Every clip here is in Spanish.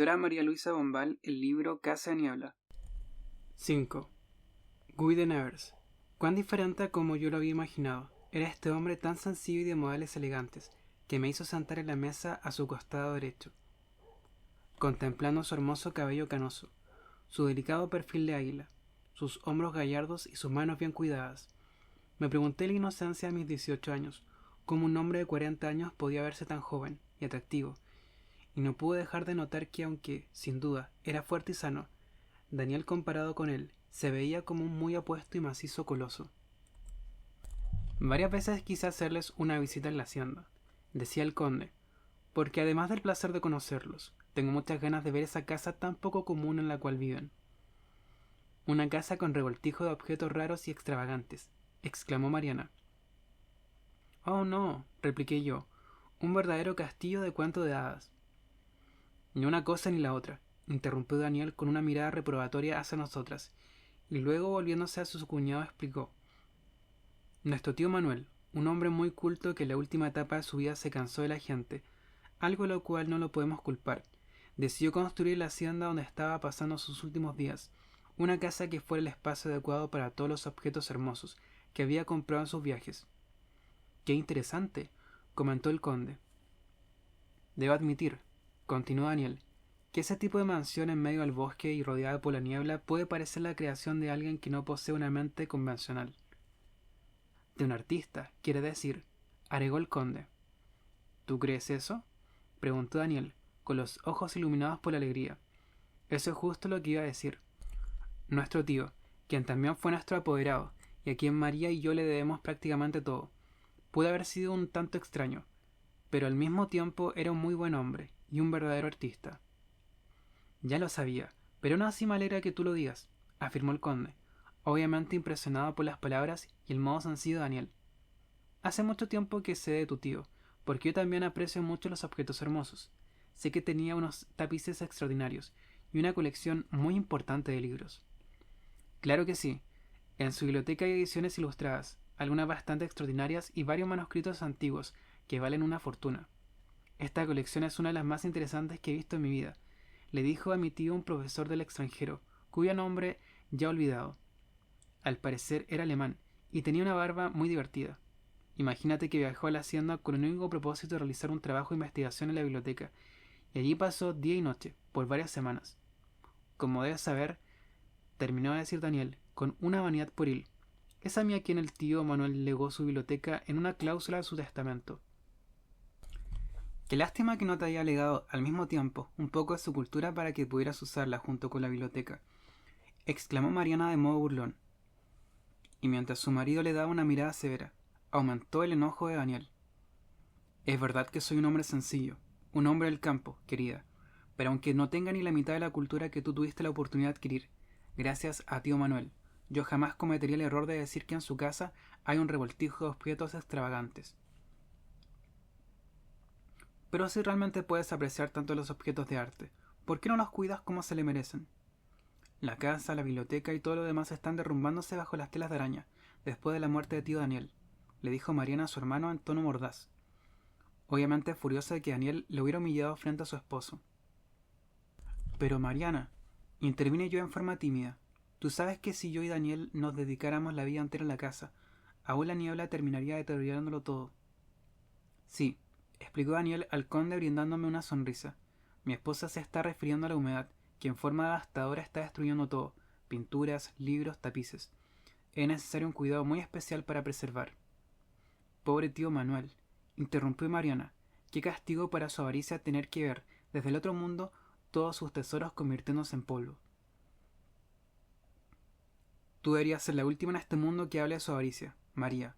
Escritora María Luisa Bombal, el libro Casa de Niebla. 5. Guy de Nevers. Cuán diferente a como yo lo había imaginado. Era este hombre tan sencillo y de modales elegantes, que me hizo sentar en la mesa a su costado derecho, contemplando su hermoso cabello canoso, su delicado perfil de águila, sus hombros gallardos y sus manos bien cuidadas. Me pregunté la inocencia de mis 18 años, cómo un hombre de 40 años podía verse tan joven y atractivo, y no pude dejar de notar que aunque, sin duda, era fuerte y sano, Daniel comparado con él, se veía como un muy apuesto y macizo coloso. Varias veces quise hacerles una visita en la hacienda, decía el conde, porque además del placer de conocerlos, tengo muchas ganas de ver esa casa tan poco común en la cual viven. Una casa con revoltijo de objetos raros y extravagantes, exclamó Mariana. Oh no, repliqué yo, un verdadero castillo de cuento de hadas. Ni una cosa ni la otra, interrumpió Daniel con una mirada reprobatoria hacia nosotras, y luego volviéndose a su cuñado explicó. Nuestro tío Manuel, un hombre muy culto que en la última etapa de su vida se cansó de la gente, algo de lo cual no lo podemos culpar, decidió construir la hacienda donde estaba pasando sus últimos días, una casa que fuera el espacio adecuado para todos los objetos hermosos que había comprado en sus viajes. Qué interesante, comentó el conde. Debo admitir, continuó Daniel, que ese tipo de mansión en medio del bosque y rodeada por la niebla puede parecer la creación de alguien que no posee una mente convencional. De un artista, quiere decir, agregó el conde. ¿Tú crees eso? Preguntó Daniel, con los ojos iluminados por la alegría. Eso es justo lo que iba a decir. Nuestro tío, quien también fue nuestro apoderado, y a quien María y yo le debemos prácticamente todo, pudo haber sido un tanto extraño, pero al mismo tiempo era un muy buen hombre y un verdadero artista. Ya lo sabía, pero aún así me alegra que tú lo digas, afirmó el conde, obviamente impresionado por las palabras y el modo sencillo de Daniel. Hace mucho tiempo que sé de tu tío, porque yo también aprecio mucho los objetos hermosos. Sé que tenía unos tapices extraordinarios y una colección muy importante de libros. Claro que sí. En su biblioteca hay ediciones ilustradas, algunas bastante extraordinarias y varios manuscritos antiguos que valen una fortuna. Esta colección es una de las más interesantes que he visto en mi vida, le dijo a mi tío un profesor del extranjero, cuyo nombre ya he olvidado. Al parecer era alemán y tenía una barba muy divertida. Imagínate que viajó a la hacienda con el único propósito de realizar un trabajo de investigación en la biblioteca, y allí pasó día y noche, por varias semanas. Como debes saber, terminó de decir Daniel, con una vanidad pueril, es a mí a quien el tío Manuel legó su biblioteca en una cláusula de su testamento. Qué lástima que no te haya legado al mismo tiempo un poco de su cultura para que pudieras usarla junto con la biblioteca, exclamó Mariana de modo burlón. Y mientras su marido le daba una mirada severa, aumentó el enojo de Daniel. Es verdad que soy un hombre sencillo, un hombre del campo, querida, pero aunque no tenga ni la mitad de la cultura que tú tuviste la oportunidad de adquirir, gracias a tío Manuel, yo jamás cometería el error de decir que en su casa hay un revoltijo de objetos extravagantes. Pero si realmente puedes apreciar tanto los objetos de arte, ¿por qué no los cuidas como se le merecen? La casa, la biblioteca y todo lo demás están derrumbándose bajo las telas de araña, después de la muerte de tío Daniel, le dijo Mariana a su hermano en tono mordaz, obviamente furiosa de que Daniel le hubiera humillado frente a su esposo. Pero Mariana, intervine yo en forma tímida, tú sabes que si yo y Daniel nos dedicáramos la vida entera a la casa, aún la niebla terminaría deteriorándolo todo. Sí, explicó Daniel al conde brindándome una sonrisa. Mi esposa se está refiriendo a la humedad, que en forma devastadora está destruyendo todo, pinturas, libros, tapices. Es necesario un cuidado muy especial para preservar. Pobre tío Manuel, interrumpió Mariana, qué castigo para su avaricia tener que ver, desde el otro mundo, todos sus tesoros convirtiéndose en polvo. Tú deberías ser la última en este mundo que hable de su avaricia, María,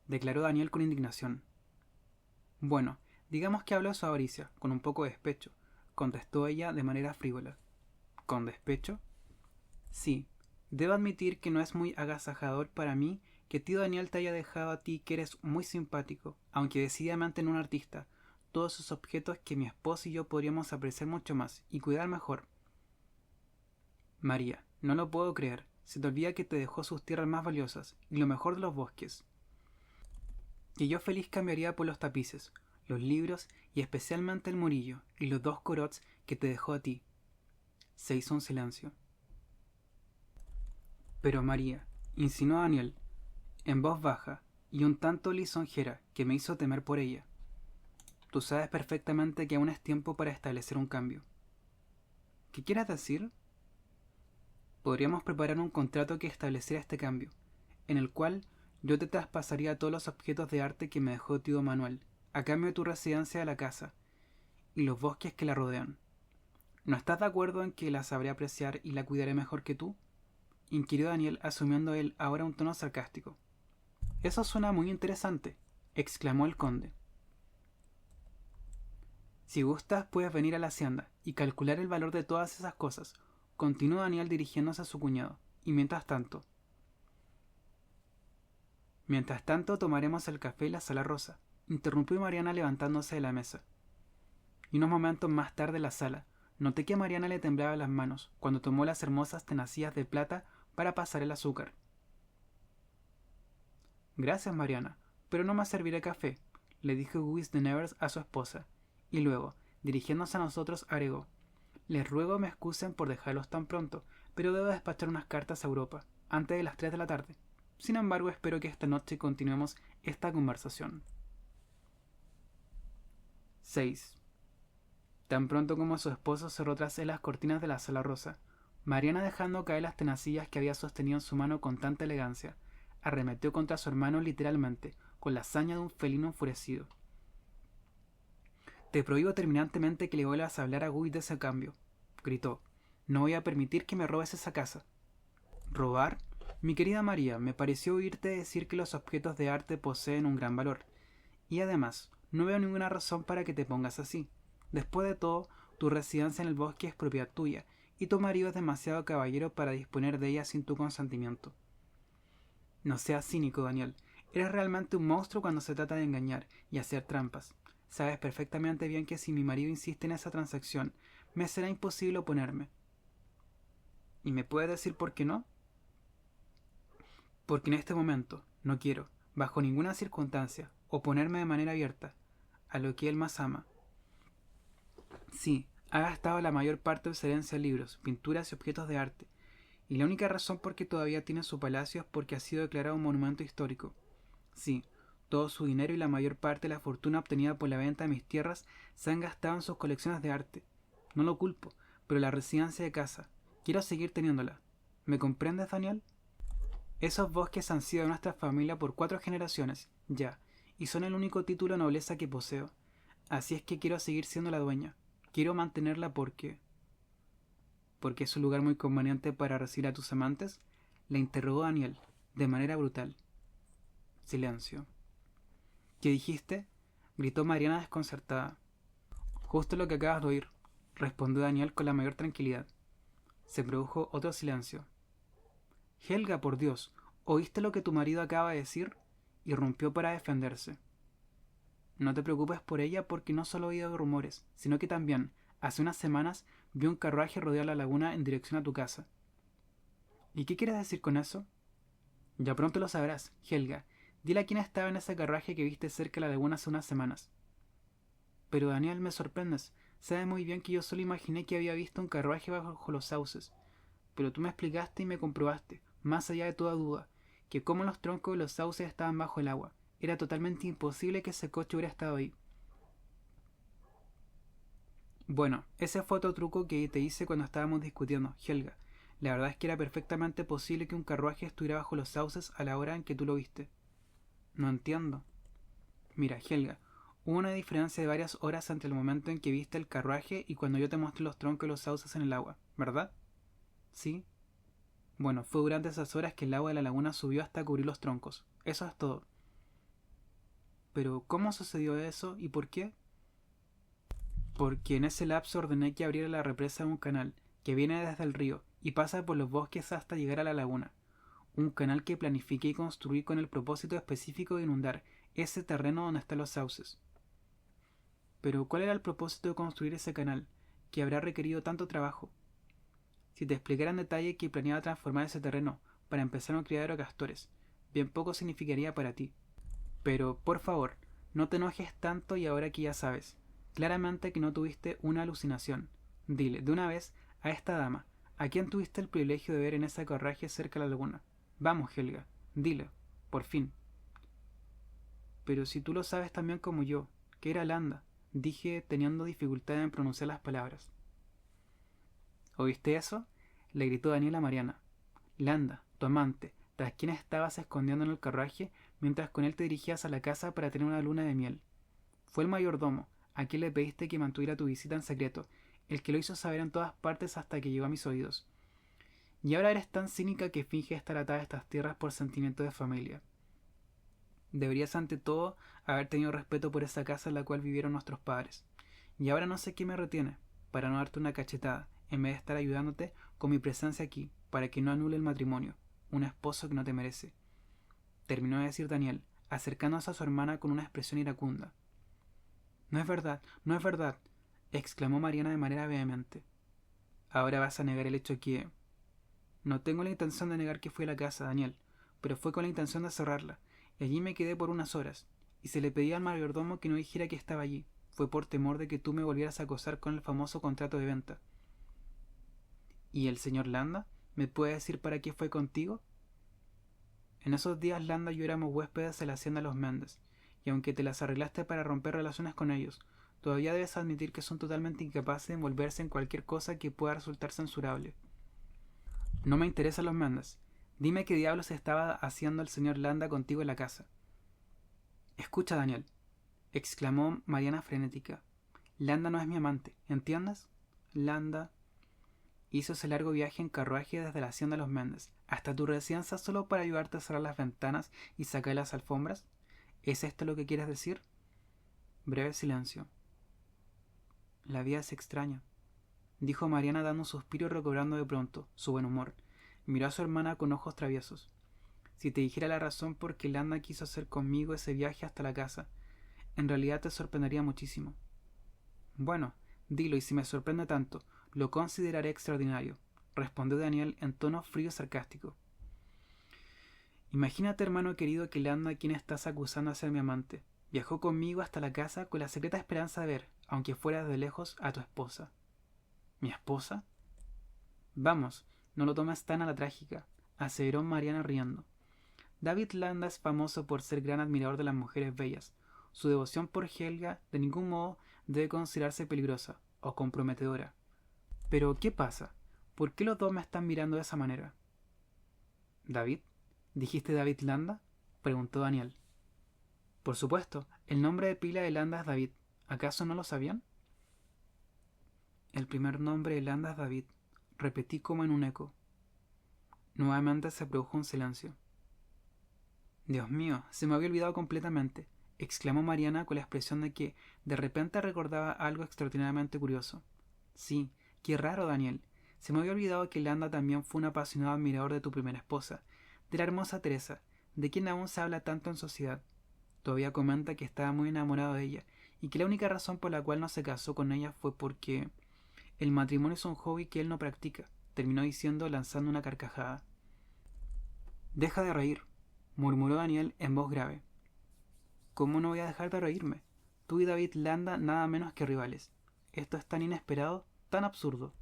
declaró Daniel con indignación. Bueno, digamos que habló de su avaricia, con un poco de despecho, contestó ella de manera frívola. ¿Con despecho? Sí, debo admitir que no es muy agasajador para mí que tío Daniel te haya dejado a ti que eres muy simpático, aunque decididamente no un artista, todos esos objetos que mi esposo y yo podríamos apreciar mucho más y cuidar mejor. María, no lo puedo creer, se te olvida que te dejó sus tierras más valiosas y lo mejor de los bosques. Que yo feliz cambiaría por los tapices, los libros y especialmente el morillo y los 2 corots que te dejó a ti, Se hizo un silencio. Pero María, insinuó Daniel, en voz baja y un tanto lisonjera que me hizo temer por ella. Tú sabes perfectamente que aún es tiempo para establecer un cambio. ¿Qué quieres decir? Podríamos preparar un contrato que estableciera este cambio, en el cual yo te traspasaría todos los objetos de arte que me dejó tío Manuel, a cambio de tu residencia de la casa y los bosques que la rodean. ¿No estás de acuerdo en que la sabré apreciar y la cuidaré mejor que tú? Inquirió Daniel, asumiendo él ahora un tono sarcástico. Eso suena muy interesante, exclamó el conde. Si gustas, puedes venir a la hacienda y calcular el valor de todas esas cosas, continuó Daniel dirigiéndose a su cuñado, y mientras tanto tomaremos el café y la sala rosa, interrumpió Mariana levantándose de la mesa. Y unos momentos más tarde en la sala, noté que a Mariana le temblaban las manos cuando tomó las hermosas tenacillas de plata para pasar el azúcar. Gracias, Mariana, pero no me serviré café, le dijo Guy de Nevers a su esposa, y luego, dirigiéndose a nosotros, agregó: les ruego me excusen por dejarlos tan pronto, pero debo despachar unas cartas a Europa, antes de las 3 de la tarde. Sin embargo, espero que esta noche continuemos esta conversación. 6. Tan pronto como su esposo cerró tras él las cortinas de la sala rosa, Mariana, dejando caer las tenacillas que había sostenido en su mano con tanta elegancia, arremetió contra su hermano literalmente, con la hazaña de un felino enfurecido. Te prohíbo terminantemente que le vuelvas a hablar a Guy de ese cambio, gritó. No voy a permitir que me robes esa casa. ¿Robar? Mi querida María, me pareció oírte decir que los objetos de arte poseen un gran valor. Y además, no veo ninguna razón para que te pongas así. Después de todo, tu residencia en el bosque es propiedad tuya, y tu marido es demasiado caballero para disponer de ella sin tu consentimiento. No seas cínico, Daniel. Eres realmente un monstruo cuando se trata de engañar y hacer trampas. Sabes perfectamente bien que si mi marido insiste en esa transacción, me será imposible oponerme. ¿Y me puedes decir por qué no? Porque en este momento no quiero, bajo ninguna circunstancia, oponerme de manera abierta a lo que él más ama. Sí, ha gastado la mayor parte de su herencia en libros, pinturas y objetos de arte, y la única razón por que todavía tiene su palacio es porque ha sido declarado un monumento histórico. Sí, todo su dinero y la mayor parte de la fortuna obtenida por la venta de mis tierras se han gastado en sus colecciones de arte. No lo culpo, pero la residencia de casa, quiero seguir teniéndola. ¿Me comprendes, Daniel? Esos bosques han sido de nuestra familia por 4 generaciones, ya, y son el único título de nobleza que poseo. Así es que quiero seguir siendo la dueña. Quiero mantenerla porque... ¿Porque es un lugar muy conveniente para recibir a tus amantes? Le interrogó Daniel, de manera brutal. Silencio. ¿Qué dijiste? Gritó Mariana desconcertada. Justo lo que acabas de oír, respondió Daniel con la mayor tranquilidad. Se produjo otro silencio. Helga, por Dios, ¿oíste lo que tu marido acaba de decir? Irrumpió para defenderse. No te preocupes por ella porque no solo he oído rumores, sino que también, hace unas semanas, vi un carruaje rodear la laguna en dirección a tu casa. ¿Y qué quieres decir con eso? Ya pronto lo sabrás, Helga. Dile a quién estaba en ese carruaje que viste cerca de la laguna hace unas semanas. Pero Daniel, me sorprendes. Sabes muy bien que yo solo imaginé que había visto un carruaje bajo los sauces. Pero tú me explicaste y me comprobaste, más allá de toda duda, que como los troncos de los sauces estaban bajo el agua, era totalmente imposible que ese coche hubiera estado ahí. Bueno, ese fue otro truco que te hice cuando estábamos discutiendo, Helga. La verdad es que era perfectamente posible que un carruaje estuviera bajo los sauces a la hora en que tú lo viste. No entiendo. Mira, Helga, hubo una diferencia de varias horas entre el momento en que viste el carruaje y cuando yo te mostré los troncos de los sauces en el agua, ¿verdad? ¿Sí? Bueno, fue durante esas horas que el agua de la laguna subió hasta cubrir los troncos. Eso es todo. Pero, ¿cómo sucedió eso y por qué? Porque en ese lapso ordené que abriera la represa de un canal que viene desde el río y pasa por los bosques hasta llegar a la laguna. Un canal que planifiqué y construí con el propósito específico de inundar ese terreno donde están los sauces. Pero, ¿cuál era el propósito de construir ese canal, que habrá requerido tanto trabajo? Si te explicara en detalle que planeaba transformar ese terreno para empezar un criadero de castores, bien poco significaría para ti. Pero, por favor, no te enojes tanto y ahora que ya sabes, claramente que no tuviste una alucinación. Dile, de una vez, a esta dama, a quien tuviste el privilegio de ver en ese carruaje cerca de la laguna. Vamos, Helga, dile, por fin. Pero si tú lo sabes tan bien como yo, que era Landa, dije teniendo dificultad en pronunciar las palabras. ¿Oíste eso? Le gritó Daniel a Mariana. Landa, tu amante, tras quien estabas escondiendo en el carruaje mientras con él te dirigías a la casa para tener una luna de miel. Fue el mayordomo, a quien le pediste que mantuviera tu visita en secreto, el que lo hizo saber en todas partes hasta que llegó a mis oídos. Y ahora eres tan cínica que finges estar atada a estas tierras por sentimiento de familia. Deberías ante todo haber tenido respeto por esa casa en la cual vivieron nuestros padres. Y ahora no sé qué me retiene, para no darte una cachetada, en vez de estar ayudándote con mi presencia aquí, para que no anule el matrimonio, un esposo que no te merece. Terminó de decir Daniel, acercándose a su hermana con una expresión iracunda. No es verdad, no es verdad, exclamó Mariana de manera vehemente. Ahora vas a negar el hecho que... No tengo la intención de negar que fui a la casa, Daniel, pero fue con la intención de cerrarla, y allí me quedé por unas horas, y se le pedía al mayordomo que no dijera que estaba allí. Fue por temor de que tú me volvieras a acosar con el famoso contrato de venta. ¿Y el señor Landa? ¿Me puede decir para qué fue contigo? En esos días Landa y yo éramos huéspedes de la hacienda Los Méndez, y aunque te las arreglaste para romper relaciones con ellos, todavía debes admitir que son totalmente incapaces de envolverse en cualquier cosa que pueda resultar censurable. No me interesan los Méndez. Dime qué diablos estaba haciendo el señor Landa contigo en la casa. Escucha, Daniel, exclamó Mariana frenética. Landa no es mi amante, ¿entiendes? Landa hizo ese largo viaje en carruaje desde la hacienda de los Méndez hasta tu residencia solo para ayudarte a cerrar las ventanas y sacar las alfombras. ¿Es esto lo que quieres decir? Breve silencio. La vida es extraña, dijo Mariana dando un suspiro y recobrando de pronto su buen humor. Miró a su hermana con ojos traviesos. Si te dijera la razón por qué Landa quiso hacer conmigo ese viaje hasta la casa, en realidad te sorprendería muchísimo. Bueno, dilo, y si me sorprende tanto, lo consideraré extraordinario, respondió Daniel en tono frío y sarcástico. Imagínate, hermano querido, que Landa, a quien estás acusando de ser mi amante, viajó conmigo hasta la casa con la secreta esperanza de ver, aunque fuera de lejos, a tu esposa. ¿Mi esposa? Vamos, no lo tomes tan a la trágica, aseveró Mariana riendo. David Landa es famoso por ser gran admirador de las mujeres bellas. Su devoción por Helga de ningún modo debe considerarse peligrosa o comprometedora. Pero, ¿qué pasa? ¿Por qué los dos me están mirando de esa manera? ¿David? ¿Dijiste David Landa? Preguntó Daniel. Por supuesto, el nombre de pila de Landa es David. ¿Acaso no lo sabían? El primer nombre de Landa es David, repetí como en un eco. Nuevamente se produjo un silencio. Dios mío, se me había olvidado completamente, exclamó Mariana con la expresión de que de repente recordaba algo extraordinariamente curioso. Sí, qué raro, Daniel. Se me había olvidado que Landa también fue un apasionado admirador de tu primera esposa, de la hermosa Teresa, de quien aún se habla tanto en sociedad. Todavía comenta que estaba muy enamorado de ella, y que la única razón por la cual no se casó con ella fue porque el matrimonio es un hobby que él no practica, terminó diciendo lanzando una carcajada. Deja de reír, murmuró Daniel en voz grave. ¿Cómo no voy a dejar de reírme? Tú y David Landa nada menos que rivales. Esto es tan inesperado, tan absurdo.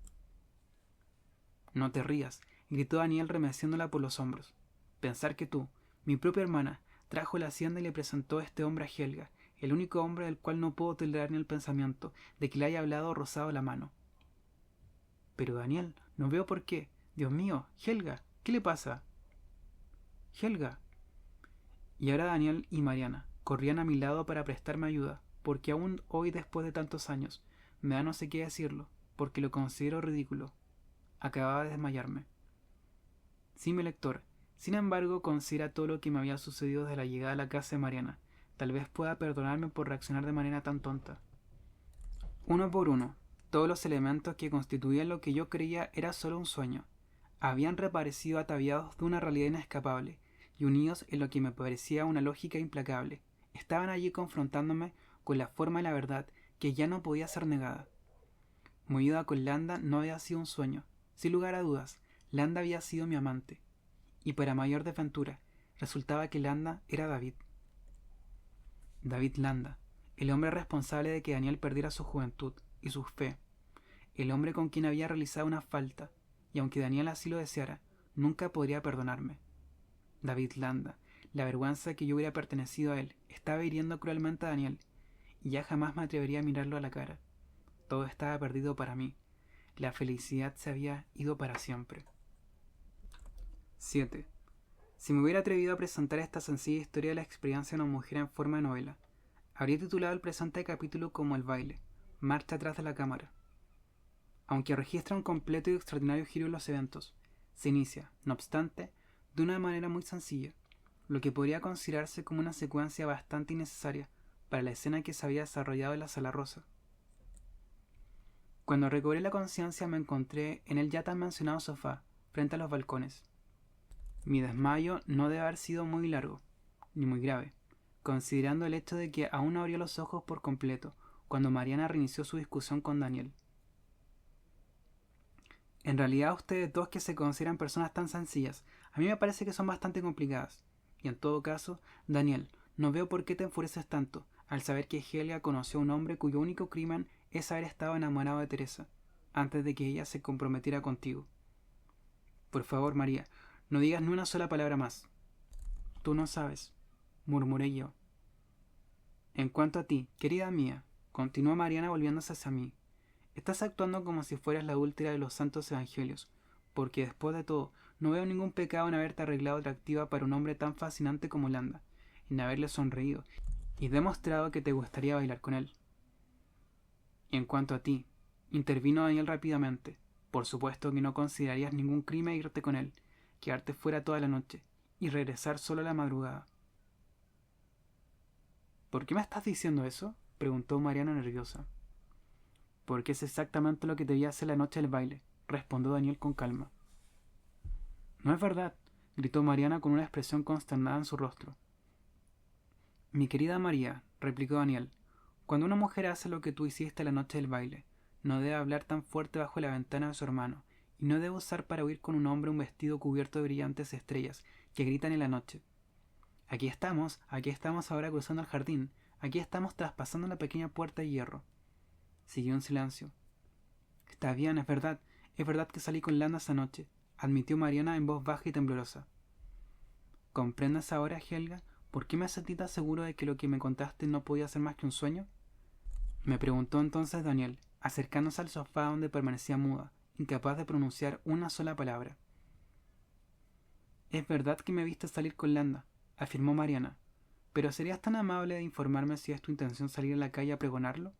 No te rías, gritó Daniel remeciéndola por los hombros. Pensar que tú, mi propia hermana, trajo la hacienda y le presentó a este hombre a Helga, el único hombre del cual no puedo tolerar ni el pensamiento de que le haya hablado o rozado la mano. Pero Daniel, no veo por qué. Dios mío, Helga, ¿qué le pasa? Helga. Y ahora Daniel y Mariana corrían a mi lado para prestarme ayuda, porque aún hoy, después de tantos años, me da no sé qué decirlo, porque lo considero ridículo. Acababa de desmayarme. Sí, mi lector, sin embargo, considera todo lo que me había sucedido desde la llegada a la casa de Mariana. Tal vez pueda perdonarme por reaccionar de manera tan tonta. Uno por uno, todos los elementos que constituían lo que yo creía era solo un sueño habían reaparecido ataviados de una realidad inescapable y unidos en lo que me parecía una lógica implacable. Estaban allí confrontándome con la forma de la verdad que ya no podía ser negada. Mi vida con Landa no había sido un sueño. Sin lugar a dudas, Landa había sido mi amante. Y para mayor desventura, resultaba que Landa era David. David Landa, el hombre responsable de que Daniel perdiera su juventud y su fe. el hombre con quien había realizado una falta, y aunque Daniel así lo deseara, nunca podría perdonarme. David Landa, la vergüenza de que yo hubiera pertenecido a él, estaba hiriendo cruelmente a Daniel, y ya jamás me atrevería a mirarlo a la cara. Todo estaba perdido para mí. La felicidad se había ido para siempre. 7. Si me hubiera atrevido a presentar esta sencilla historia de la experiencia de una mujer en forma de novela, habría titulado el presente capítulo como El baile, marcha atrás de la cámara. Aunque registra un completo y extraordinario giro en los eventos, se inicia, no obstante, de una manera muy sencilla, lo que podría considerarse como una secuencia bastante innecesaria para la escena que se había desarrollado en la Sala Rosa. Cuando recobré la conciencia me encontré en el ya tan mencionado sofá, frente a los balcones. Mi desmayo no debe haber sido muy largo, ni muy grave, considerando el hecho de que aún no abrió los ojos por completo cuando Mariana reinició su discusión con Daniel. En realidad ustedes dos que se consideran personas tan sencillas, a mí me parece que son bastante complicadas. Y en todo caso, Daniel, no veo por qué te enfureces tanto al saber que Helga conoció a un hombre cuyo único crimen es haber estado enamorado de Teresa, antes de que ella se comprometiera contigo. Por favor, María, no digas ni una sola palabra más. Tú no sabes, murmuré yo. En cuanto a ti, querida mía, continuó Mariana volviéndose hacia mí, estás actuando como si fueras la última de los santos evangelios, porque después de todo, no veo ningún pecado en haberte arreglado atractiva para un hombre tan fascinante como Landa, en haberle sonreído y demostrado que te gustaría bailar con él. En cuanto a ti, intervino Daniel rápidamente, por supuesto que no considerarías ningún crimen irte con él, quedarte fuera toda la noche y regresar solo a la madrugada. ¿Por qué me estás diciendo eso?, preguntó Mariana nerviosa. Porque es exactamente lo que debía hacer la noche del baile, respondió Daniel con calma. No es verdad, gritó Mariana con una expresión consternada en su rostro. Mi querida María, replicó Daniel, cuando una mujer hace lo que tú hiciste la noche del baile, no debe hablar tan fuerte bajo la ventana de su hermano, y no debe usar para huir con un hombre un vestido cubierto de brillantes estrellas que gritan en la noche. Aquí estamos ahora cruzando el jardín, aquí estamos traspasando la pequeña puerta de hierro. Siguió un silencio. Está bien, es verdad que salí con Landa esa noche, admitió Mariana en voz baja y temblorosa. ¿Comprendes ahora, Helga, por qué me sentí tan seguro de que lo que me contaste no podía ser más que un sueño? Me preguntó entonces Daniel, acercándose al sofá donde permanecía muda, incapaz de pronunciar una sola palabra. Es verdad que me viste salir con Landa, afirmó Mariana, pero ¿serías tan amable de informarme si es tu intención salir a la calle a pregonarlo?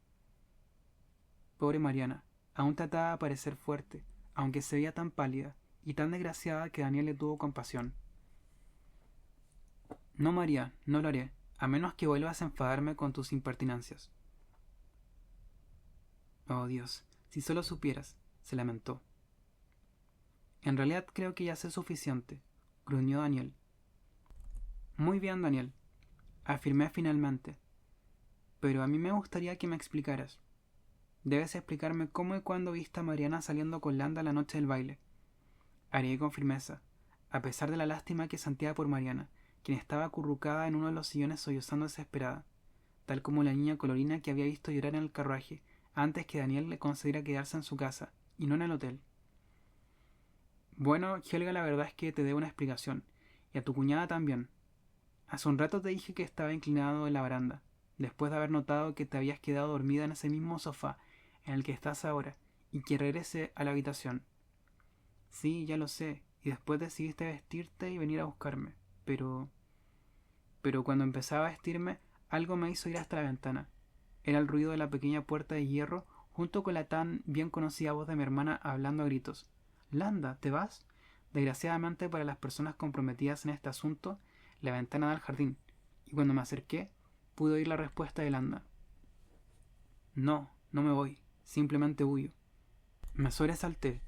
Pobre Mariana, aún trataba de parecer fuerte, aunque se veía tan pálida y tan desgraciada que Daniel le tuvo compasión. No, María, no lo haré, a menos que vuelvas a enfadarme con tus impertinencias. Oh, Dios, si solo supieras, se lamentó. En realidad creo que ya sé suficiente, gruñó Daniel. Muy bien, Daniel, afirmé finalmente, pero a mí me gustaría que me explicaras. Debes explicarme cómo y cuándo viste a Mariana saliendo con Landa la noche del baile. Haré con firmeza, a pesar de la lástima que sentía por Mariana, quien estaba acurrucada en uno de los sillones sollozando desesperada, tal como la niña colorina que había visto llorar en el carruaje antes que Daniel le concediera quedarse en su casa, y no en el hotel. Bueno, Helga, la verdad es que te debo una explicación, y a tu cuñada también. Hace un rato te dije que estaba inclinado en la baranda, después de haber notado que te habías quedado dormida en ese mismo sofá en el que estás ahora, y que regresé a la habitación. Sí, ya lo sé, y después decidiste vestirte y venir a buscarme, pero cuando empezaba a vestirme, algo me hizo ir hasta la ventana. Era el ruido de la pequeña puerta de hierro, junto con la tan bien conocida voz de mi hermana hablando a gritos. Landa, ¿te vas? Desgraciadamente para las personas comprometidas en este asunto, la ventana da al jardín, y cuando me acerqué, pude oír la respuesta de Landa. No, no me voy, simplemente huyo. Me sobresalté.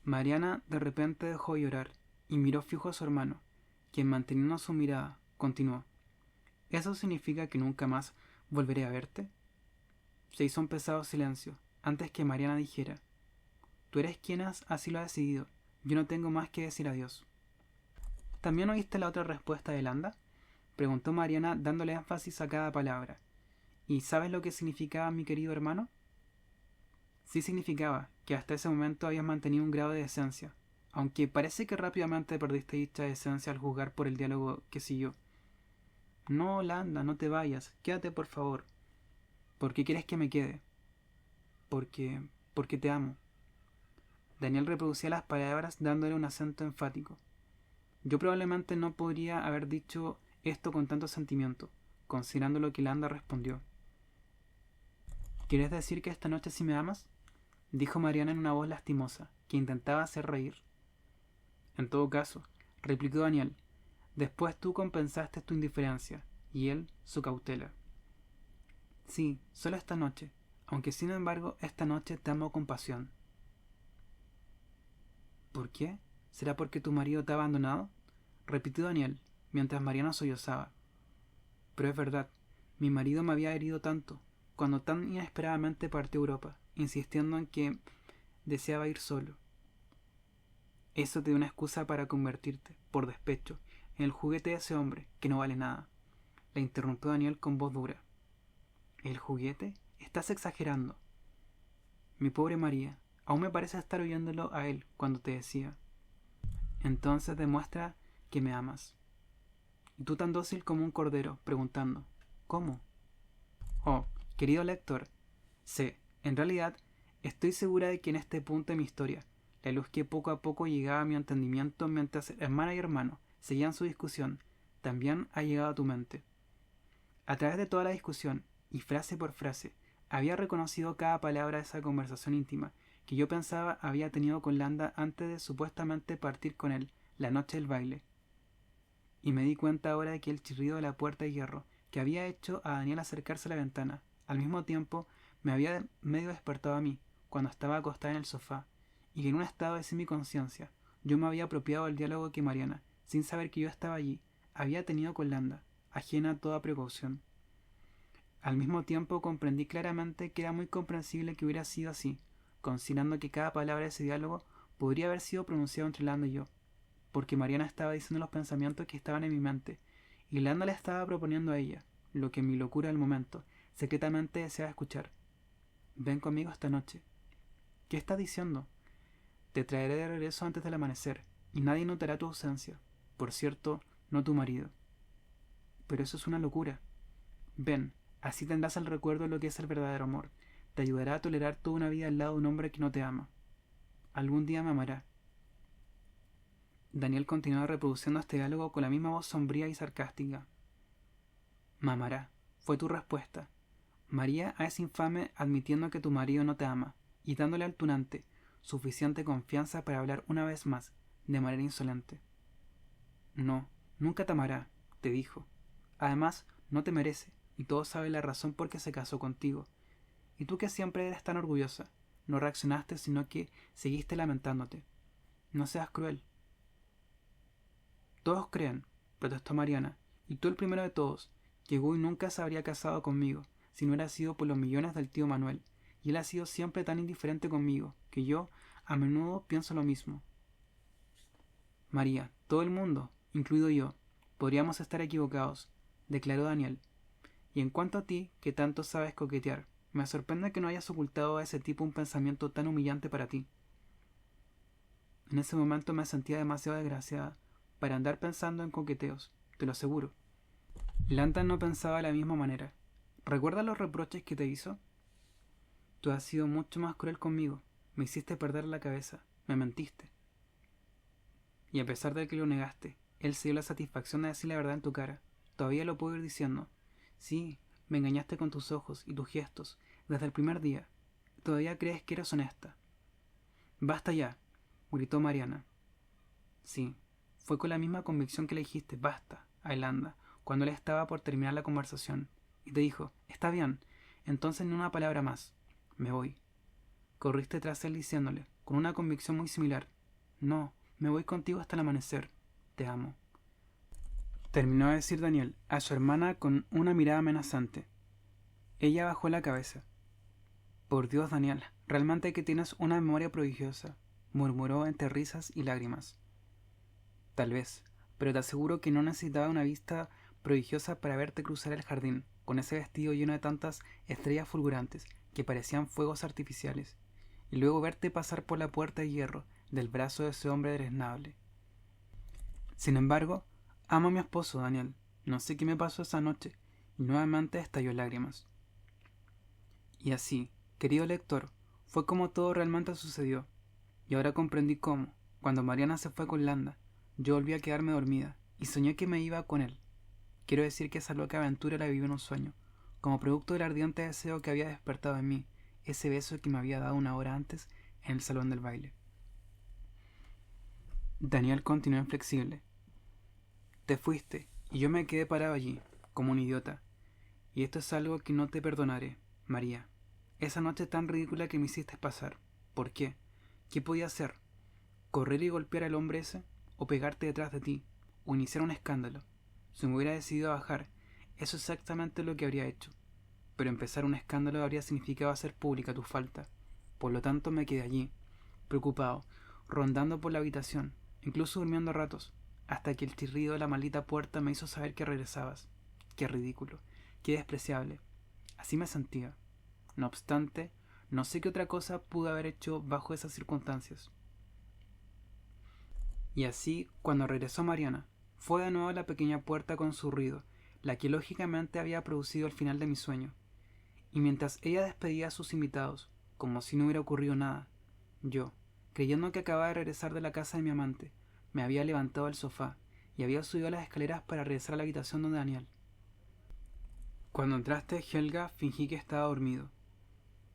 Mariana de repente dejó de llorar y miró fijo a su hermano, quien manteniendo su mirada, continuó. ¿Eso significa que nunca más volveré a verte? Se hizo un pesado silencio, antes que Mariana dijera. Tú eres quien así lo ha decidido. Yo no tengo más que decir adiós. ¿También oíste la otra respuesta de Landa?, preguntó Mariana dándole énfasis a cada palabra. ¿Y sabes lo que significaba, mi querido hermano? Sí significaba que hasta ese momento habías mantenido un grado de decencia, aunque parece que rápidamente perdiste dicha decencia al juzgar por el diálogo que siguió. No, Landa, no te vayas, quédate por favor. ¿Por qué quieres que me quede? Porque te amo. Daniel reproducía las palabras dándole un acento enfático. Yo probablemente no podría haber dicho esto con tanto sentimiento, considerando lo que Landa respondió. ¿Quieres decir que esta noche sí me amas? Dijo Mariana en una voz lastimosa, que intentaba hacer reír. En todo caso, replicó Daniel, después tú compensaste tu indiferencia, y él su cautela. Sí, solo esta noche, aunque sin embargo esta noche te amo con pasión. ¿Por qué? ¿Será porque tu marido te ha abandonado? Repitió Daniel, mientras Mariana sollozaba. Pero es verdad, mi marido me había herido tanto, cuando tan inesperadamente partió a Europa, insistiendo en que deseaba ir solo. Eso te dio una excusa para convertirte, por despecho, en el juguete de ese hombre, que no vale nada. Le interrumpió Daniel con voz dura. ¿El juguete? Estás exagerando. Mi pobre María, aún me parece estar oyéndolo a él cuando te decía. Entonces demuestra que me amas. Y tú tan dócil como un cordero, preguntando, ¿cómo? Oh, querido lector, sé, en realidad, estoy segura de que en este punto de mi historia, la luz que poco a poco llegaba a mi entendimiento mientras hermana y hermano seguían su discusión, también ha llegado a tu mente. A través de toda la discusión, y frase por frase, había reconocido cada palabra de esa conversación íntima que yo pensaba había tenido con Landa antes de supuestamente partir con él la noche del baile. Y me di cuenta ahora de que el chirrido de la puerta de hierro que había hecho a Daniel acercarse a la ventana, al mismo tiempo me había medio despertado a mí, cuando estaba acostada en el sofá, y que en un estado de semiconciencia yo me había apropiado del diálogo que Mariana, sin saber que yo estaba allí, había tenido con Landa, ajena a toda precaución. Al mismo tiempo comprendí claramente que era muy comprensible que hubiera sido así, considerando que cada palabra de ese diálogo podría haber sido pronunciado entre Landa y yo, porque Mariana estaba diciendo los pensamientos que estaban en mi mente, y Landa le estaba proponiendo a ella, lo que en mi locura del momento, secretamente deseaba escuchar. Ven conmigo esta noche. ¿Qué estás diciendo? Te traeré de regreso antes del amanecer, y nadie notará tu ausencia. Por cierto, no tu marido. Pero eso es una locura. Ven, así tendrás el recuerdo de lo que es el verdadero amor. Te ayudará a tolerar toda una vida al lado de un hombre que no te ama. Algún día me amará. Daniel continuaba reproduciendo este diálogo con la misma voz sombría y sarcástica. Me amará, fue tu respuesta. María a ese infame admitiendo que tu marido no te ama, y dándole al tunante suficiente confianza para hablar una vez más, de manera insolente. No, nunca te amará, te dijo. Además, no te merece, y todos saben la razón por qué se casó contigo. Y tú que siempre eres tan orgullosa, no reaccionaste, sino que seguiste lamentándote. No seas cruel. Todos creen, protestó Mariana, y tú el primero de todos, que Guy nunca se habría casado conmigo, si no hubiera sido por los millones del tío Manuel, y él ha sido siempre tan indiferente conmigo, que yo, a menudo, pienso lo mismo. María, todo el mundo, incluido yo, podríamos estar equivocados, declaró Daniel. Y en cuanto a ti, que tanto sabes coquetear, me sorprende que no hayas ocultado a ese tipo un pensamiento tan humillante para ti. En ese momento me sentía demasiado desgraciada para andar pensando en coqueteos, te lo aseguro. Landa no pensaba de la misma manera. ¿Recuerdas los reproches que te hizo? Tú has sido mucho más cruel conmigo. Me hiciste perder la cabeza. Me mentiste. Y a pesar de que lo negaste, él se dio la satisfacción de decir la verdad en tu cara. Todavía lo puedo ir diciendo. Sí, me engañaste con tus ojos y tus gestos, desde el primer día. Todavía crees que eres honesta. Basta ya, gritó Mariana. Sí, fue con la misma convicción que le dijiste basta a Landa cuando él estaba por terminar la conversación, y te dijo, está bien, entonces ni una palabra más. Me voy. Corriste tras él diciéndole, con una convicción muy similar, no, me voy contigo hasta el amanecer. Te amo. Terminó de decir Daniel a su hermana con una mirada amenazante. Ella bajó la cabeza. Por Dios, Daniel, realmente que tienes una memoria prodigiosa, murmuró entre risas y lágrimas. Tal vez, pero te aseguro que no necesitaba una vista prodigiosa para verte cruzar el jardín, con ese vestido lleno de tantas estrellas fulgurantes que parecían fuegos artificiales, y luego verte pasar por la puerta de hierro del brazo de ese hombre deleznable. Sin embargo, amo a mi esposo, Daniel. No sé qué me pasó esa noche, y nuevamente estalló en lágrimas. Y así, querido lector, fue como todo realmente sucedió, y ahora comprendí cómo, cuando Mariana se fue con Landa, yo volví a quedarme dormida, y soñé que me iba con él. Quiero decir que esa loca aventura la viví en un sueño, como producto del ardiente deseo que había despertado en mí, ese beso que me había dado una hora antes en el salón del baile. Daniel continuó inflexible. Te fuiste, y yo me quedé parado allí, como un idiota. Y esto es algo que no te perdonaré, María. Esa noche tan ridícula que me hiciste pasar. ¿Por qué? ¿Qué podía hacer? ¿Correr y golpear al hombre ese? ¿O pegarte detrás de ti? ¿O iniciar un escándalo? Si me hubiera decidido a bajar, eso es exactamente lo que habría hecho. Pero empezar un escándalo habría significado hacer pública tu falta. Por lo tanto me quedé allí, preocupado, rondando por la habitación, incluso durmiendo a ratos, hasta que el chirrido de la maldita puerta me hizo saber que regresabas. Qué ridículo, qué despreciable. Así me sentía. No obstante, no sé qué otra cosa pude haber hecho bajo esas circunstancias. Y así, cuando regresó Mariana, fue de nuevo a la pequeña puerta con su ruido, la que lógicamente había producido el final de mi sueño. Y mientras ella despedía a sus invitados, como si no hubiera ocurrido nada, yo, creyendo que acababa de regresar de la casa de mi amante, me había levantado del sofá y había subido las escaleras para regresar a la habitación donde Daniel. Cuando entraste, Helga, fingí que estaba dormido,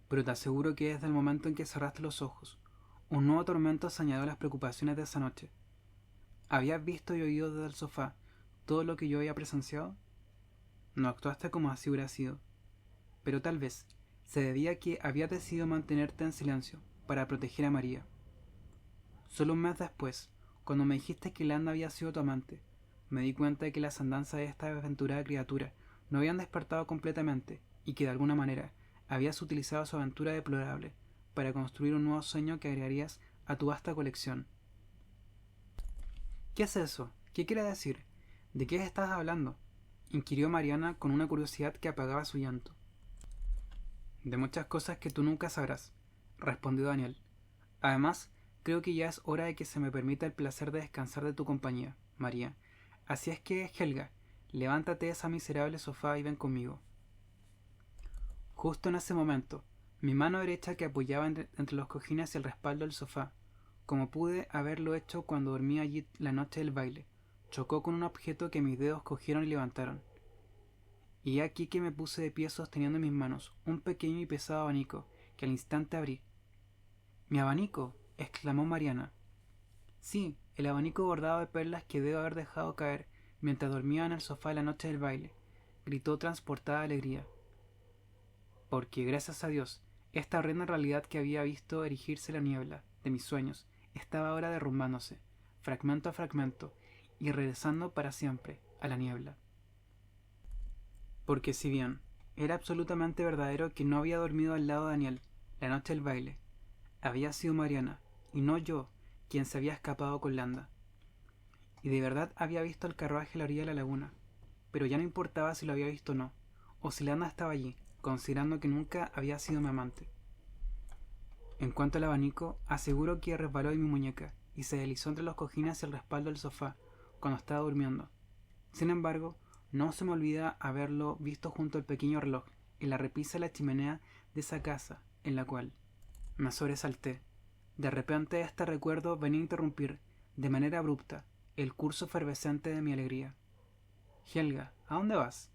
pero te aseguro que desde el momento en que cerraste los ojos, un nuevo tormento se añadió a las preocupaciones de esa noche. ¿Habías visto y oído desde el sofá todo lo que yo había presenciado? No actuaste como así hubiera sido, pero tal vez se debía a que habías decidido mantenerte en silencio para proteger a María. Solo un mes después, cuando me dijiste que Landa había sido tu amante, me di cuenta de que las andanzas de esta aventurada criatura no habían despertado completamente y que de alguna manera habías utilizado su aventura deplorable para construir un nuevo sueño que agregarías a tu vasta colección. ¿Qué es eso? ¿Qué quiere decir? ¿De qué estás hablando? Inquirió Mariana con una curiosidad que apagaba su llanto. De muchas cosas que tú nunca sabrás, respondió Daniel. Además, creo que ya es hora de que se me permita el placer de descansar de tu compañía, María. Así es que, Helga, levántate de esa miserable sofá y ven conmigo. Justo en ese momento, mi mano derecha que apoyaba entre los cojines y el respaldo del sofá, como pude haberlo hecho cuando dormía allí la noche del baile, chocó con un objeto que mis dedos cogieron y levantaron. Y aquí que me puse de pie sosteniendo en mis manos un pequeño y pesado abanico, que al instante abrí. —¡Mi abanico! —exclamó Mariana. Sí, el abanico bordado de perlas que debo haber dejado caer mientras dormía en el sofá la noche del baile —gritó transportada de alegría—. Porque, gracias a Dios, esta horrenda realidad que había visto erigirse la niebla de mis sueños estaba ahora derrumbándose, fragmento a fragmento, y regresando para siempre a la niebla. Porque si bien era absolutamente verdadero que no había dormido al lado de Daniel la noche del baile, había sido Mariana, y no yo, quien se había escapado con Landa. Y de verdad había visto el carruaje a la orilla de la laguna, pero ya no importaba si lo había visto o no, o si Landa estaba allí, considerando que nunca había sido mi amante. En cuanto al abanico, aseguro que resbaló de mi muñeca y se deslizó entre los cojines y el respaldo del sofá cuando estaba durmiendo. Sin embargo, no se me olvida haberlo visto junto al pequeño reloj en la repisa de la chimenea de esa casa en la cual me sobresalté. De repente este recuerdo venía a interrumpir, de manera abrupta, el curso efervescente de mi alegría. Helga, ¿a dónde vas?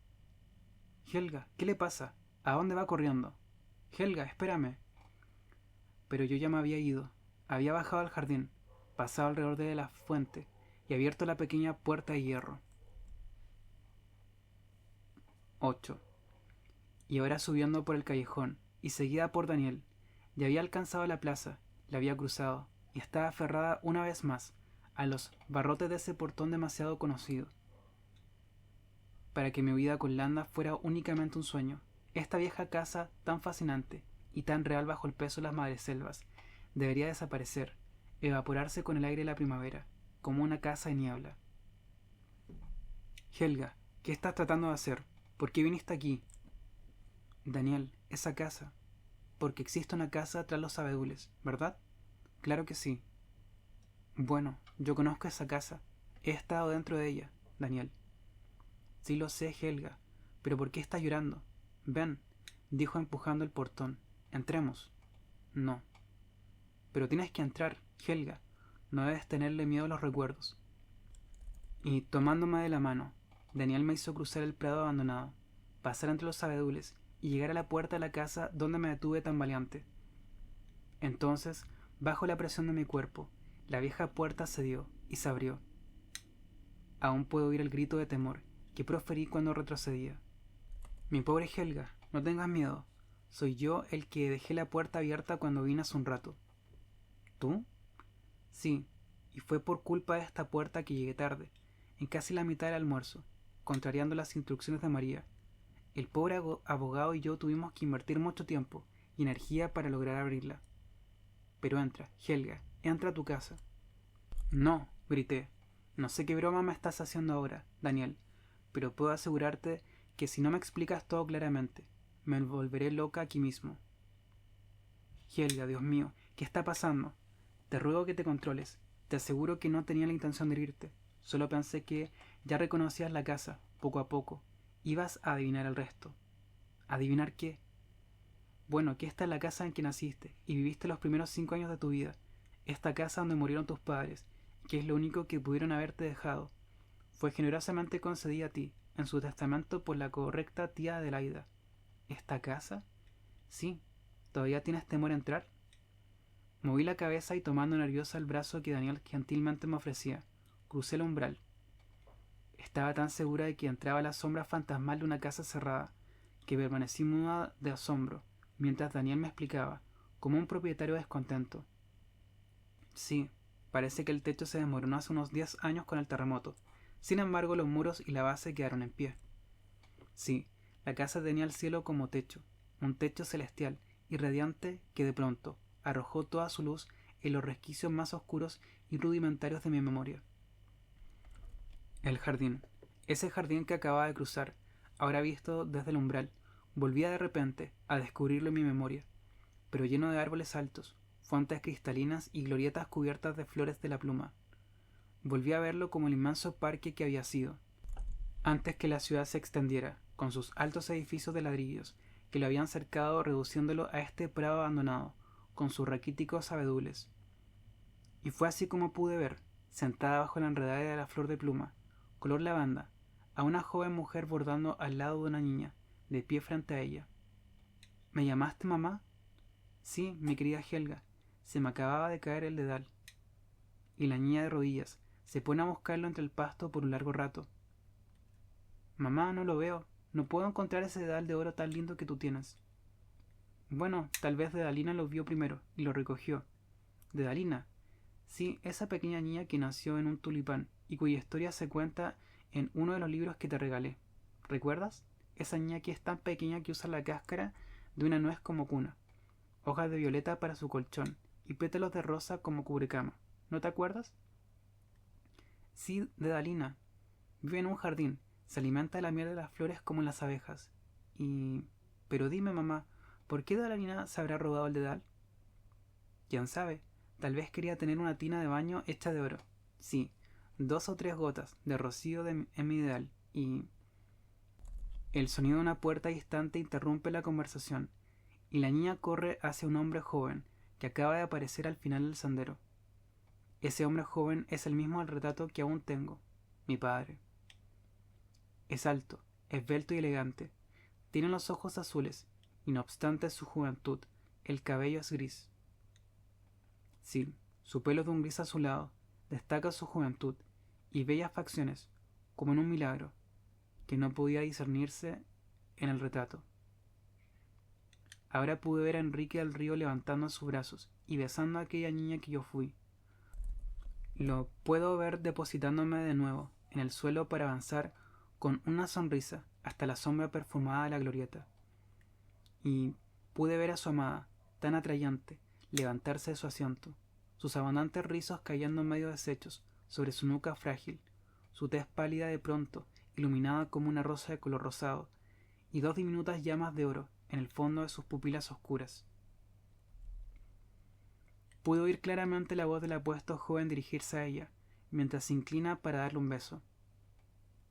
Helga, ¿qué le pasa? ¿A dónde va corriendo? Helga, espérame. Pero yo ya me había ido. Había bajado al jardín, pasado alrededor de la fuente y abierto la pequeña puerta de hierro. 8. Y ahora subiendo por el callejón, y seguida por Daniel, ya había alcanzado la plaza, la había cruzado, y estaba aferrada una vez más a los barrotes de ese portón demasiado conocido, para que mi vida con Landa fuera únicamente un sueño. Esta vieja casa tan fascinante y tan real bajo el peso de las madreselvas debería desaparecer, evaporarse con el aire de la primavera, como una casa de niebla. Helga, ¿qué estás tratando de hacer? ¿Por qué viniste aquí? Daniel, esa casa. porque existe una casa tras los abedules, ¿verdad? Claro que sí. Bueno, yo conozco esa casa. He estado dentro de ella, Daniel. Sí lo sé, Helga. ¿Pero por qué estás llorando? Ven, dijo empujando el portón. Entremos. No. Pero tienes que entrar, Helga. No debes tenerle miedo a los recuerdos. Y tomándome de la mano, Daniel me hizo cruzar el prado abandonado, pasar entre los abedules y llegar a la puerta de la casa donde me detuve tan valiente. Entonces, bajo la presión de mi cuerpo, la vieja puerta cedió y se abrió. Aún puedo oír el grito de temor que proferí cuando retrocedía. Mi pobre Helga, no tengas miedo. Soy yo el que dejé la puerta abierta cuando vine hace un rato. ¿Tú? Sí, y fue por culpa de esta puerta que llegué tarde, en casi la mitad del almuerzo, contrariando las instrucciones de María. El pobre abogado y yo tuvimos que invertir mucho tiempo y energía para lograr abrirla. Pero entra, Helga, entra a tu casa. No, grité. No sé qué broma me estás haciendo ahora, Daniel, pero puedo asegurarte que si no me explicas todo claramente, me volveré loca aquí mismo. Helga, Dios mío, ¿qué está pasando? Te ruego que te controles. Te aseguro que no tenía la intención de herirte. Solo pensé que ya reconocías la casa, poco a poco. Ibas a adivinar el resto. ¿Adivinar qué? Bueno, que esta es la casa en que naciste y viviste los primeros 5 años de tu vida. Esta casa donde murieron tus padres, que es lo único que pudieron haberte dejado. Fue generosamente concedida a ti, en su testamento por la correcta tía Adelaida. ¿Esta casa? Sí. ¿Todavía tienes temor a entrar? Moví la cabeza y tomando nerviosa el brazo que Daniel gentilmente me ofrecía, crucé el umbral. Estaba tan segura de que entraba la sombra fantasmal de una casa cerrada, que permanecí muda de asombro, mientras Daniel me explicaba, como un propietario descontento. Sí, parece que el techo se desmoronó hace unos 10 años con el terremoto. Sin embargo, los muros y la base quedaron en pie. Sí, la casa tenía el cielo como techo, un techo celestial y radiante que de pronto arrojó toda su luz en los resquicios más oscuros y rudimentarios de mi memoria. El jardín, ese jardín que acababa de cruzar, ahora visto desde el umbral, volvía de repente a descubrirlo en mi memoria, pero lleno de árboles altos, fuentes cristalinas y glorietas cubiertas de flores de la pluma. Volví a verlo como el inmenso parque que había sido, antes que la ciudad se extendiera, con sus altos edificios de ladrillos, que lo habían cercado reduciéndolo a este prado abandonado, con sus raquíticos abedules. Y fue así como pude ver, sentada bajo la enredadera de la flor de pluma, color lavanda, a una joven mujer bordando al lado de una niña, de pie frente a ella. ¿Me llamaste, mamá? Sí, mi querida Helga, se me acababa de caer el dedal. Y la niña de rodillas se pone a buscarlo entre el pasto por un largo rato. Mamá, no lo veo, no puedo encontrar ese dedal de oro tan lindo que tú tienes. Bueno, tal vez Dedalina lo vio primero y lo recogió. Dedalina. Sí, esa pequeña niña que nació en un tulipán y cuya historia se cuenta en uno de los libros que te regalé. ¿Recuerdas? Esa niña que es tan pequeña que usa la cáscara de una nuez como cuna, hojas de violeta para su colchón y pétalos de rosa como cubrecama. ¿No te acuerdas? Sí, Dedalina. Vive en un jardín, se alimenta de la miel de las flores como las abejas. Y... Pero dime, mamá, ¿por qué Dedalina se habrá robado el dedal? ¿Quién sabe? Tal vez quería tener una tina de baño hecha de oro. Sí, 2 o 3 gotas de rocío en mi dedal y... El sonido de una puerta distante interrumpe la conversación, y la niña corre hacia un hombre joven que acaba de aparecer al final del sendero. Ese hombre joven es el mismo del retrato que aún tengo, mi padre. Es alto, esbelto y elegante. Tiene los ojos azules, y no obstante su juventud, el cabello es gris. Sí, su pelo de un gris azulado destaca su juventud y bellas facciones, como en un milagro, que no podía discernirse en el retrato. Ahora pude ver a Enrique del Río levantando sus brazos y besando a aquella niña que yo fui. Lo puedo ver depositándome de nuevo en el suelo para avanzar con una sonrisa hasta la sombra perfumada de la glorieta. Y pude ver a su amada, tan atrayente, levantarse de su asiento, sus abundantes rizos cayendo medio deshechos sobre su nuca frágil, su tez pálida de pronto, iluminada como una rosa de color rosado, y 2 diminutas llamas de oro en el fondo de sus pupilas oscuras. Pude oír claramente la voz del apuesto joven dirigirse a ella, mientras se inclina para darle un beso.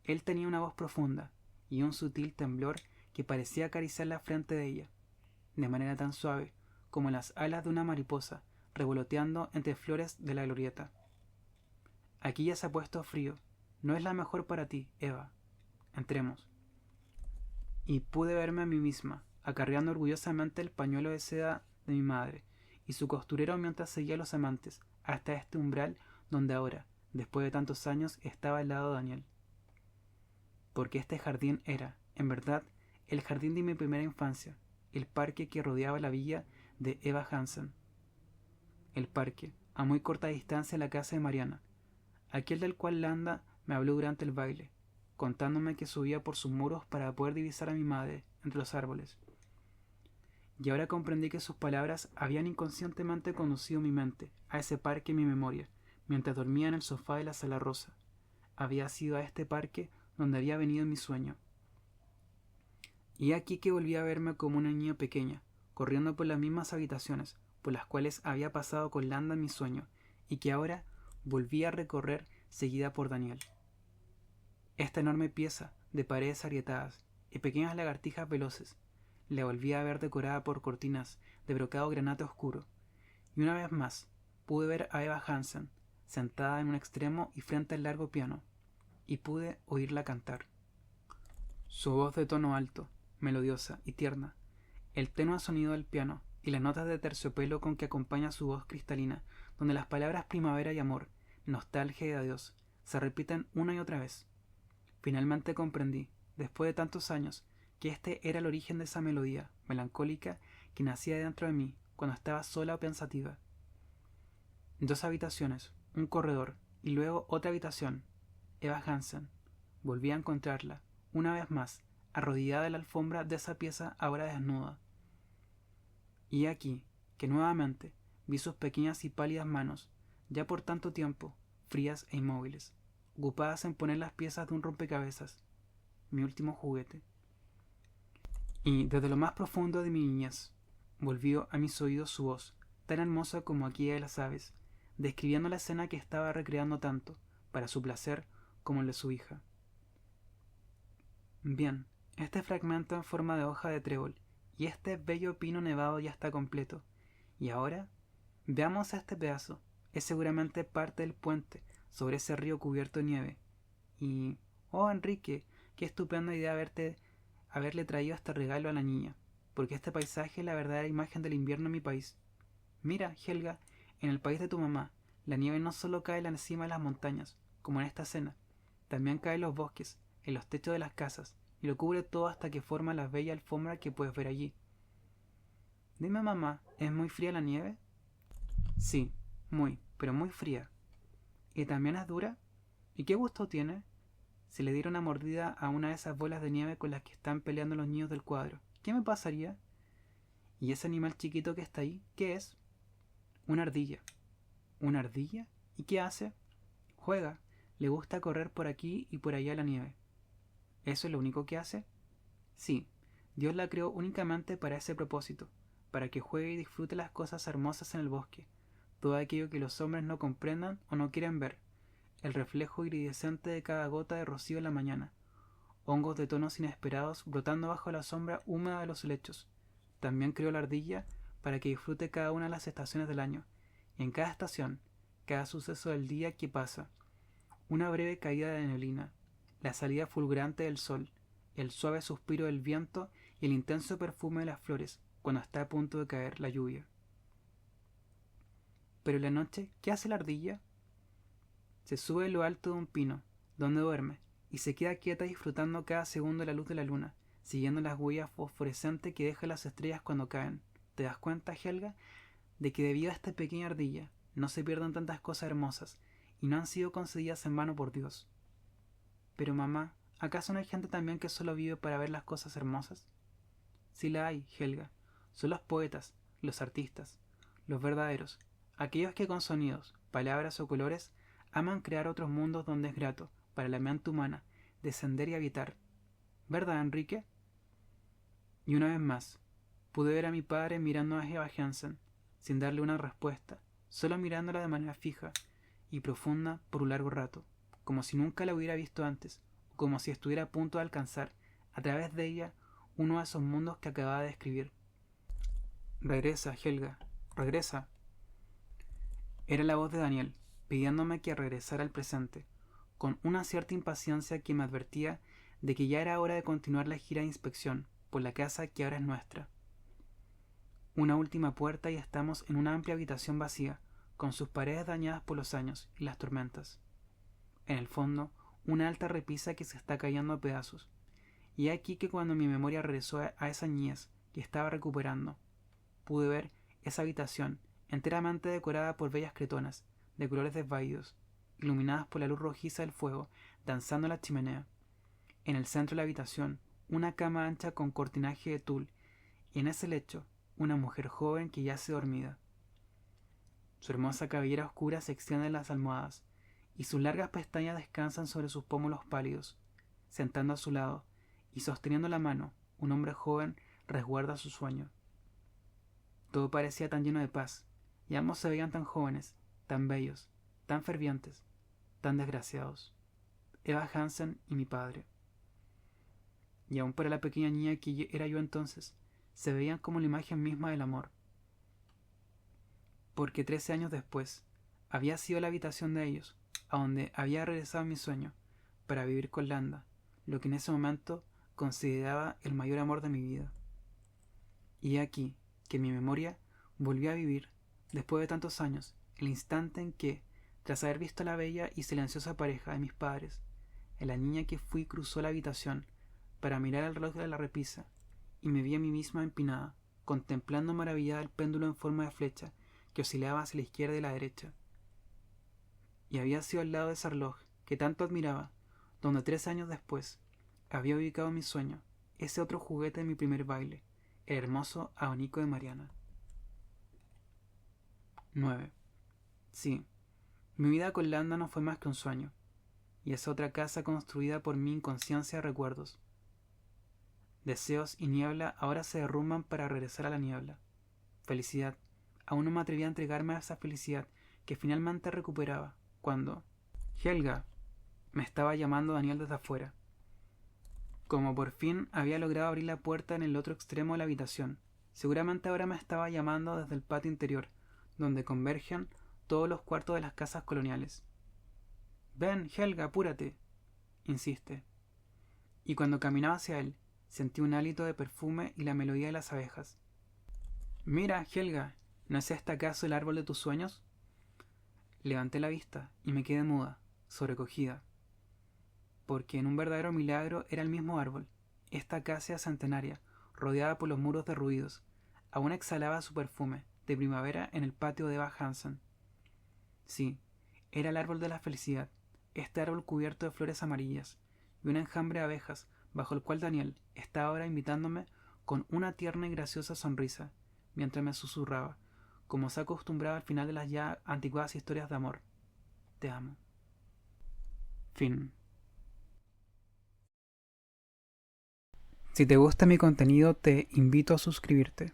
Él tenía una voz profunda y un sutil temblor que parecía acariciar la frente de ella, de manera tan suave como las alas de una mariposa revoloteando entre flores de la glorieta. Aquí ya se ha puesto frío. No es la mejor para ti, Eva. Entremos. Y pude verme a mí misma, acarreando orgullosamente el pañuelo de seda de mi madre, y su costurero mientras seguía a los amantes, hasta este umbral donde ahora, después de tantos años, estaba al lado de Daniel. Porque este jardín era, en verdad, el jardín de mi primera infancia, el parque que rodeaba la villa de Eva Hansen. El parque, a muy corta distancia de la casa de Mariana, aquel del cual Landa me habló durante el baile, contándome que subía por sus muros para poder divisar a mi madre entre los árboles. Y ahora comprendí que sus palabras habían inconscientemente conducido mi mente a ese parque en mi memoria, mientras dormía en el sofá de la sala rosa. Había sido a este parque donde había venido en mi sueño. Y aquí que volví a verme como una niña pequeña, corriendo por las mismas habitaciones por las cuales había pasado con Landa en mi sueño, y que ahora volvía a recorrer seguida por Daniel. Esta enorme pieza de paredes agrietadas y pequeñas lagartijas veloces, la volví a ver decorada por cortinas de brocado granate oscuro, y una vez más pude ver a Eva Hansen sentada en un extremo y frente al largo piano, y pude oírla cantar. Su voz de tono alto, melodiosa y tierna, el tenue sonido del piano y las notas de terciopelo con que acompaña su voz cristalina, donde las palabras primavera y amor, nostalgia y adiós, se repiten una y otra vez. Finalmente comprendí, después de tantos años, que este era el origen de esa melodía melancólica que nacía dentro de mí cuando estaba sola o pensativa. 2 habitaciones, un corredor y luego otra habitación. Eva Hansen. Volví a encontrarla, una vez más, arrodillada en la alfombra de esa pieza ahora desnuda. Y aquí, que nuevamente vi sus pequeñas y pálidas manos, ya por tanto tiempo, frías e inmóviles, ocupadas en poner las piezas de un rompecabezas, mi último juguete. Y desde lo más profundo de mi niñez, volvió a mis oídos su voz, tan hermosa como aquella de las aves, describiendo la escena que estaba recreando tanto, para su placer como el de su hija. Bien, este fragmento en forma de hoja de trébol y este bello pino nevado ya está completo. Y ahora, veamos este pedazo. Es seguramente parte del puente sobre ese río cubierto de nieve. Y, oh Enrique, qué estupenda idea haberle traído este regalo a la niña, porque este paisaje es la verdadera imagen del invierno en mi país. Mira, Helga, en el país de tu mamá, la nieve no solo cae en la cima de las montañas, como en esta escena, también cae en los bosques, en los techos de las casas, y lo cubre todo hasta que forma la bella alfombra que puedes ver allí. Dime, mamá, ¿es muy fría la nieve? Sí, muy, pero muy fría. ¿Y también es dura? ¿Y qué gusto tiene? Si le diera una mordida a una de esas bolas de nieve con las que están peleando los niños del cuadro, ¿qué me pasaría? ¿Y ese animal chiquito que está ahí, qué es? Una ardilla. ¿Una ardilla? ¿Y qué hace? Juega. Le gusta correr por aquí y por allá en la nieve. ¿Eso es lo único que hace? Sí, Dios la creó únicamente para ese propósito, para que juegue y disfrute las cosas hermosas en el bosque, todo aquello que los hombres no comprendan o no quieren ver, el reflejo iridescente de cada gota de rocío en la mañana, hongos de tonos inesperados brotando bajo la sombra húmeda de los helechos. También creó la ardilla para que disfrute cada una de las estaciones del año, y en cada estación, cada suceso del día que pasa, una breve caída de neblina, la salida fulgurante del sol, el suave suspiro del viento y el intenso perfume de las flores cuando está a punto de caer la lluvia. Pero en la noche, ¿qué hace la ardilla? Se sube a lo alto de un pino, donde duerme, y se queda quieta disfrutando cada segundo de la luz de la luna, siguiendo las huellas fosforescentes que dejan las estrellas cuando caen. ¿Te das cuenta, Helga, de que debido a esta pequeña ardilla no se pierden tantas cosas hermosas y no han sido concedidas en vano por Dios? Pero mamá, ¿acaso no hay gente también que solo vive para ver las cosas hermosas? Sí la hay, Helga. Son los poetas, los artistas, los verdaderos, aquellos que con sonidos, palabras o colores aman crear otros mundos donde es grato, para la mente humana, descender y habitar. ¿Verdad, Enrique? Y una vez más, pude ver a mi padre mirando a Eva Hansen, sin darle una respuesta, solo mirándola de manera fija y profunda por un largo rato, como si nunca la hubiera visto antes, o como si estuviera a punto de alcanzar, a través de ella, uno de esos mundos que acababa de describir. «Regresa, Helga, regresa». Era la voz de Daniel, pidiéndome que regresara al presente, con una cierta impaciencia que me advertía de que ya era hora de continuar la gira de inspección por la casa que ahora es nuestra. Una última puerta y estamos en una amplia habitación vacía, con sus paredes dañadas por los años y las tormentas. En el fondo, una alta repisa que se está cayendo a pedazos. Y aquí que cuando mi memoria regresó a esa niñez que estaba recuperando, pude ver esa habitación enteramente decorada por bellas cretonas, de colores desvaídos, iluminadas por la luz rojiza del fuego, danzando en la chimenea. En el centro de la habitación, una cama ancha con cortinaje de tul, y en ese lecho, una mujer joven que yace dormida. Su hermosa cabellera oscura se extiende en las almohadas, y sus largas pestañas descansan sobre sus pómulos pálidos. Sentando a su lado, y sosteniendo la mano, un hombre joven resguarda su sueño. Todo parecía tan lleno de paz, y ambos se veían tan jóvenes, tan bellos, tan fervientes, tan desgraciados. Eva Hansen y mi padre. Y aun para la pequeña niña que era yo entonces, se veían como la imagen misma del amor. Porque 13 años después, había sido la habitación de ellos, a donde había regresado mi sueño, para vivir con Landa, lo que en ese momento consideraba el mayor amor de mi vida. Y aquí, que mi memoria volvió a vivir, después de tantos años, el instante en que, tras haber visto a la bella y silenciosa pareja de mis padres, en la niña que fui cruzó la habitación para mirar el reloj de la repisa, y me vi a mí misma empinada, contemplando maravillada el péndulo en forma de flecha que oscilaba hacia la izquierda y la derecha. Y había sido al lado de ese reloj que tanto admiraba, donde 3 años después había ubicado mi sueño, ese otro juguete de mi primer baile, el hermoso abanico de Mariana. 9. Sí, mi vida con Landa no fue más que un sueño, y esa otra casa construida por mi inconsciencia de recuerdos. Deseos y niebla ahora se derrumban para regresar a la niebla. Felicidad, aún no me atreví a entregarme a esa felicidad que finalmente recuperaba, cuando... «Helga», me estaba llamando Daniel desde afuera. Como por fin había logrado abrir la puerta en el otro extremo de la habitación, seguramente ahora me estaba llamando desde el patio interior, donde convergen todos los cuartos de las casas coloniales. «Ven, Helga, apúrate», insiste. Y cuando caminaba hacia él, sentí un hálito de perfume y la melodía de las abejas. «Mira, Helga, ¿no es este acaso el árbol de tus sueños?» Levanté la vista y me quedé muda, sobrecogida. Porque en un verdadero milagro era el mismo árbol, esta acacia centenaria, rodeada por los muros derruidos, aún exhalaba su perfume de primavera en el patio de Eva Hansen. Sí, era el árbol de la felicidad, este árbol cubierto de flores amarillas, y un enjambre de abejas, bajo el cual Daniel estaba ahora invitándome con una tierna y graciosa sonrisa, mientras me susurraba, como se acostumbraba al final de las ya anticuadas historias de amor: «Te amo». Fin. Si te gusta mi contenido, te invito a suscribirte.